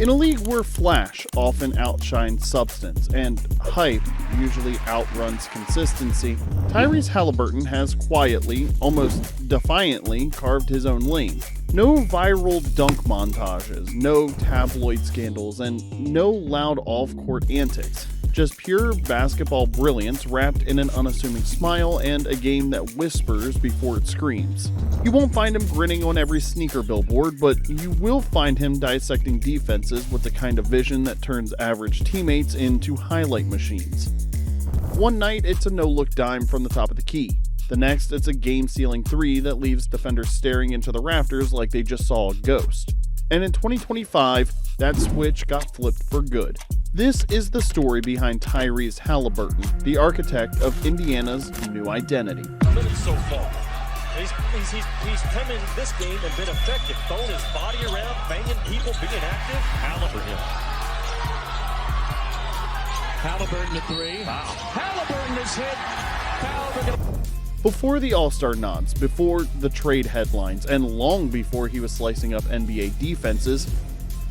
In a league where flash often outshines substance and hype usually outruns consistency, Tyrese Haliburton has quietly, almost defiantly, carved his own lane. No viral dunk montages, no tabloid scandals, and no loud off-court antics. Just pure basketball brilliance wrapped in an unassuming smile and a game that whispers before it screams. You won't find him grinning on every sneaker billboard, but you will find him dissecting defenses with the kind of vision that turns average teammates into highlight machines. One night, it's a no-look dime from the top of the key. The next, it's a game-sealing three that leaves defenders staring into the rafters like they just saw a ghost. And in 2025, that switch got flipped for good. This is the story behind Tyrese Haliburton, the architect of Indiana's new identity. Minutes so far. He's come in this game and been effective, throwing his body around, banging people, being active. Haliburton at three. Wow. Haliburton is hit. Before the All-Star nods, before the trade headlines, and long before he was slicing up NBA defenses,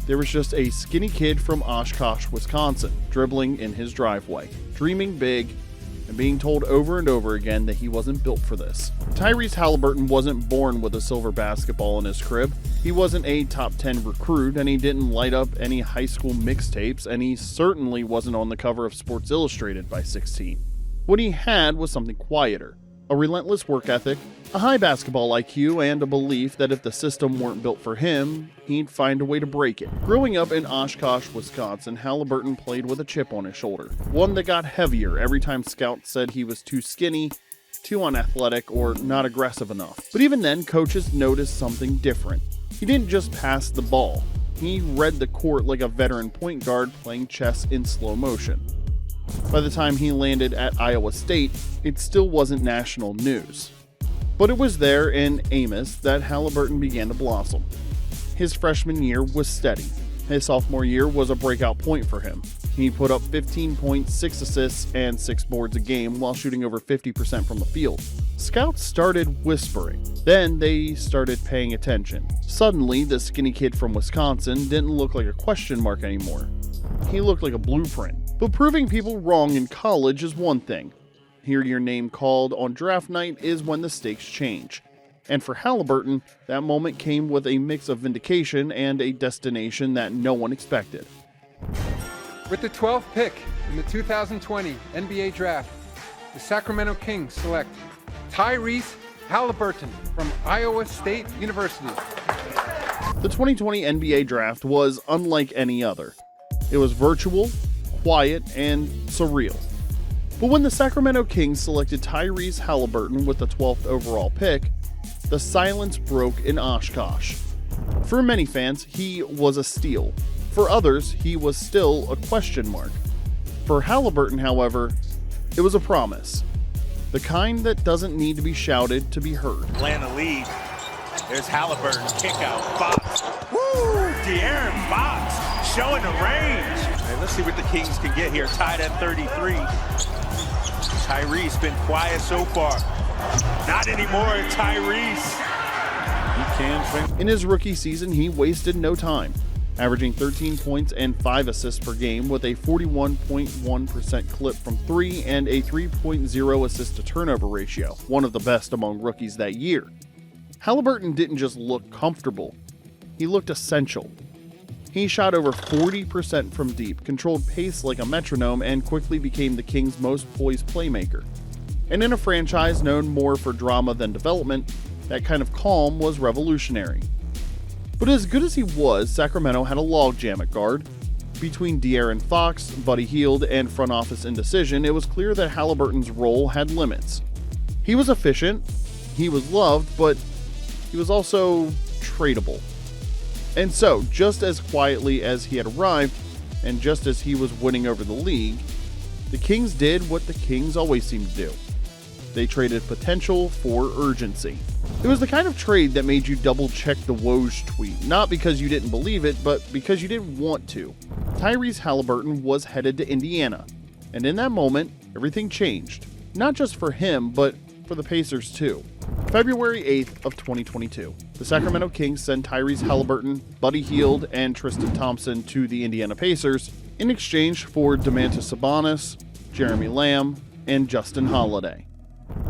there was just a skinny kid from Oshkosh, Wisconsin, dribbling in his driveway, dreaming big, and being told over and over again that he wasn't built for this. Tyrese Haliburton wasn't born with a silver basketball in his crib. He wasn't a top 10 recruit, and he didn't light up any high school mixtapes, and he certainly wasn't on the cover of Sports Illustrated by 16. What he had was something quieter. A relentless work ethic, a high basketball IQ, and a belief that if the system weren't built for him, he'd find a way to break it. Growing up in Oshkosh, Wisconsin, Haliburton played with a chip on his shoulder, one that got heavier every time scouts said he was too skinny, too unathletic, or not aggressive enough. But even then, coaches noticed something different. He didn't just pass the ball. He read the court like a veteran point guard playing chess in slow motion. By the time he landed at Iowa State, it still wasn't national news. But it was there in Amos that Haliburton began to blossom. His freshman year was steady. His sophomore year was a breakout point for him. He put up 15 points, 6 assists, and 6 boards a game while shooting over 50% from the field. Scouts started whispering. Then they started paying attention. Suddenly, the skinny kid from Wisconsin didn't look like a question mark anymore. He looked like a blueprint. But proving people wrong in college is one thing. Hear your name called on draft night is when the stakes change. And for Haliburton, that moment came with a mix of vindication and a destination that no one expected. With the 12th pick in the 2020 NBA Draft, the Sacramento Kings select Tyrese Haliburton from Iowa State University. The 2020 NBA Draft was unlike any other. It was virtual, quiet, and surreal. But when the Sacramento Kings selected Tyrese Haliburton with the 12th overall pick, the silence broke in Oshkosh. For many fans, he was a steal. For others, he was still a question mark. For Haliburton, however, it was a promise. The kind that doesn't need to be shouted to be heard. Playing the lead. There's Haliburton, kick out, Fox. Woo! De'Aaron Fox showing the range. Hey, let's see what the Kings can get here, tied at 33. Tyrese been quiet so far. Not anymore, Tyrese. In his rookie season, he wasted no time, averaging 13 points and 5 assists per game with a 41.1% clip from 3 and a 3.0 assist to turnover ratio, one of the best among rookies that year. Haliburton didn't just look comfortable, he looked essential. He shot over 40% from deep, controlled pace like a metronome, and quickly became the Kings' most poised playmaker. And in a franchise known more for drama than development, that kind of calm was revolutionary. But as good as he was, Sacramento had a logjam at guard. Between De'Aaron Fox, Buddy Hield, and front office indecision, it was clear that Haliburton's role had limits. He was efficient, he was loved, but he was also tradable. And so, just as quietly as he had arrived, and just as he was winning over the league, the Kings did what the Kings always seem to do. They traded potential for urgency. It was the kind of trade that made you double-check the Woj tweet, not because you didn't believe it, but because you didn't want to. Tyrese Haliburton was headed to Indiana, and in that moment, everything changed. Not just for him, but for the Pacers too. February 8th of 2022, the Sacramento Kings sent Tyrese Haliburton, Buddy Hield, and Tristan Thompson to the Indiana Pacers in exchange for Domantas Sabonis, Jeremy Lamb, and Justin Holiday.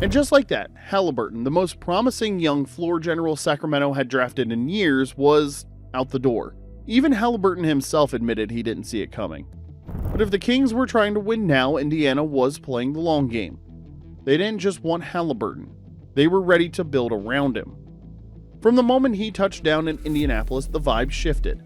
And just like that, Haliburton, the most promising young floor general Sacramento had drafted in years, was out the door. Even Haliburton himself admitted he didn't see it coming. But if the Kings were trying to win now, Indiana was playing the long game. They didn't just want Haliburton. They were ready to build around him. From the moment he touched down in Indianapolis, the vibe shifted.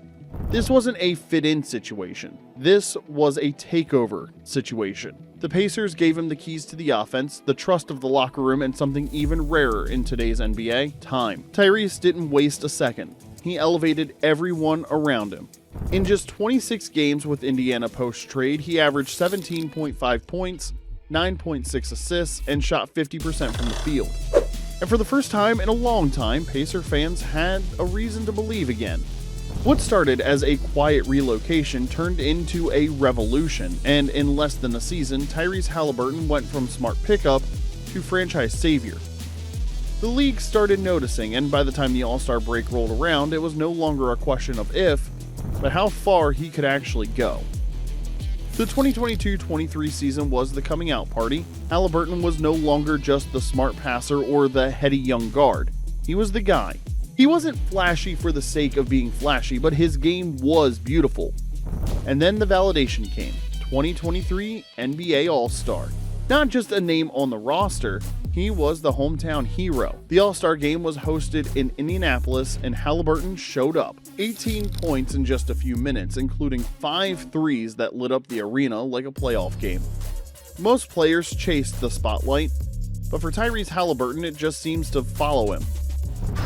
This wasn't a fit-in situation. This was a takeover situation. The Pacers gave him the keys to the offense, the trust of the locker room, and something even rarer in today's NBA, time. Tyrese didn't waste a second. He elevated everyone around him. In just 26 games with Indiana post-trade, he averaged 17.5 points, 9.6 assists, and shot 50% from the field. And for the first time in a long time, Pacer fans had a reason to believe again. What started as a quiet relocation turned into a revolution, and in less than a season, Tyrese Haliburton went from smart pickup to franchise savior. The league started noticing, and by the time the All-Star break rolled around, it was no longer a question of if, but how far he could actually go. The 2022-23 season was the coming out party. Haliburton was no longer just the smart passer or the heady young guard. He was the guy. He wasn't flashy for the sake of being flashy, but his game was beautiful. And then the validation came. 2023 NBA All-Star. Not just a name on the roster, he was the hometown hero. The All-Star game was hosted in Indianapolis, and Haliburton showed up. 18 points in just a few minutes, including 5 threes that lit up the arena like a playoff game. Most players chased the spotlight, but for Tyrese Haliburton, it just seems to follow him.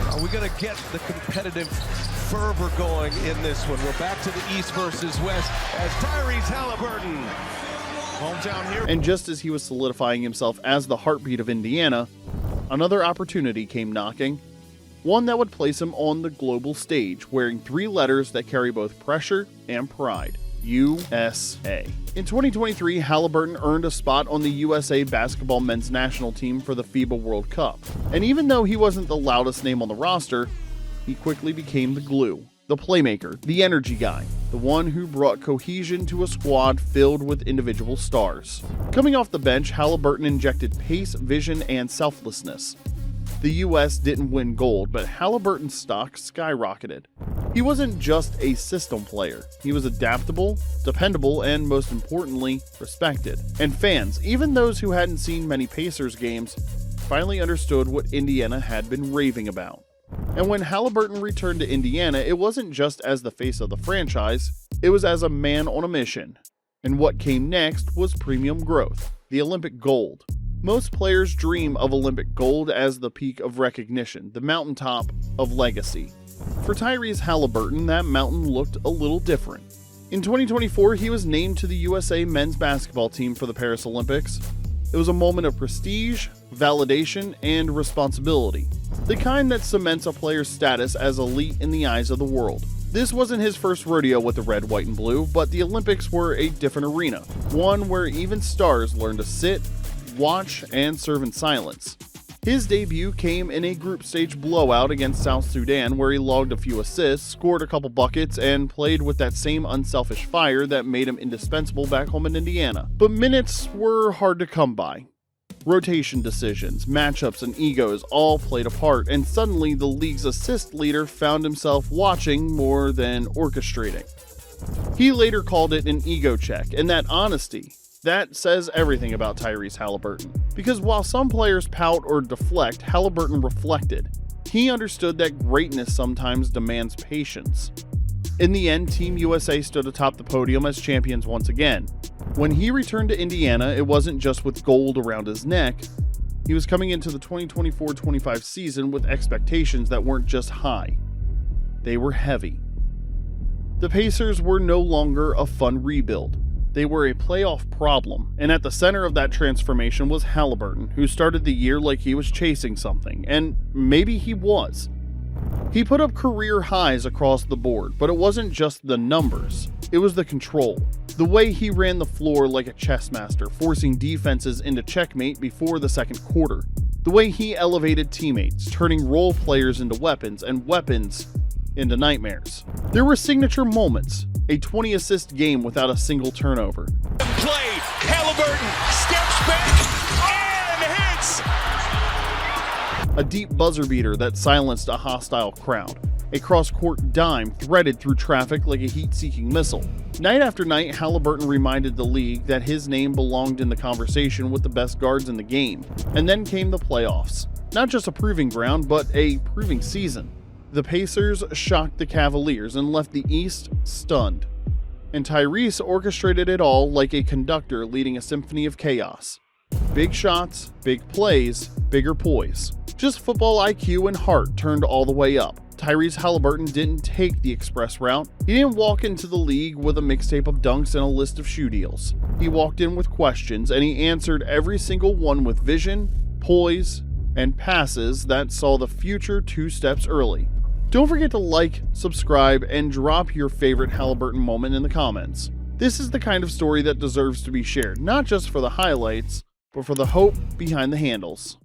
Are we going to get the competitive fervor going in this one? We're back to the East versus West as Tyrese Haliburton. Hometown hero. And just as he was solidifying himself as the heartbeat of Indiana, another opportunity came knocking. One that would place him on the global stage, wearing 3 letters that carry both pressure and pride. USA. In 2023, Haliburton earned a spot on the USA basketball men's national team for the FIBA World Cup. And even though he wasn't the loudest name on the roster, he quickly became the glue, the playmaker, the energy guy, the one who brought cohesion to a squad filled with individual stars. Coming off the bench, Haliburton injected pace, vision, and selflessness. The US didn't win gold, but Haliburton's stock skyrocketed. He wasn't just a system player. He was adaptable, dependable, and most importantly, respected. And fans, even those who hadn't seen many Pacers games, finally understood what Indiana had been raving about. And when Haliburton returned to Indiana, it wasn't just as the face of the franchise, it was as a man on a mission. And what came next was premium growth, the Olympic gold. Most players dream of Olympic gold as the peak of recognition, the mountaintop of legacy. For Tyrese Haliburton, that mountain looked a little different. In 2024, he was named to the USA men's basketball team for the Paris Olympics. It was a moment of prestige, validation, and responsibility. The kind that cements a player's status as elite in the eyes of the world. This wasn't his first rodeo with the red, white, and blue, but the Olympics were a different arena. One where even stars learned to sit, watch, and serve in silence. His debut came in a group stage blowout against South Sudan where he logged a few assists, scored a couple buckets, and played with that same unselfish fire that made him indispensable back home in Indiana. But minutes were hard to come by. Rotation decisions, matchups, and egos all played a part, and suddenly the league's assist leader found himself watching more than orchestrating. He later called it an ego check, and that honesty, that says everything about Tyrese Haliburton. Because while some players pout or deflect, Haliburton reflected. He understood that greatness sometimes demands patience. In the end, Team USA stood atop the podium as champions once again. When he returned to Indiana, it wasn't just with gold around his neck. He was coming into the 2024-25 season with expectations that weren't just high. They were heavy. The Pacers were no longer a fun rebuild. They were a playoff problem, and at the center of that transformation was Haliburton, who started the year like he was chasing something, and maybe he was. He put up career highs across the board, but it wasn't just the numbers, it was the control. The way he ran the floor like a chess master, forcing defenses into checkmate before the second quarter. The way he elevated teammates, turning role players into weapons and weapons into nightmares. There were signature moments, a 20-assist game without a single turnover. Play, Haliburton steps back and hits. A deep buzzer beater that silenced a hostile crowd. A cross-court dime threaded through traffic like a heat-seeking missile. Night after night, Haliburton reminded the league that his name belonged in the conversation with the best guards in the game. And then came the playoffs. Not just a proving ground, but a proving season. The Pacers shocked the Cavaliers and left the East stunned. And Tyrese orchestrated it all like a conductor leading a symphony of chaos. Big shots, big plays, bigger poise. Just football IQ and heart turned all the way up. Tyrese Haliburton didn't take the express route. He didn't walk into the league with a mixtape of dunks and a list of shoe deals. He walked in with questions, and he answered every single one with vision, poise, and passes that saw the future 2 steps early. Don't forget to like, subscribe, and drop your favorite Haliburton moment in the comments. This is the kind of story that deserves to be shared, not just for the highlights, but for the hope behind the handles.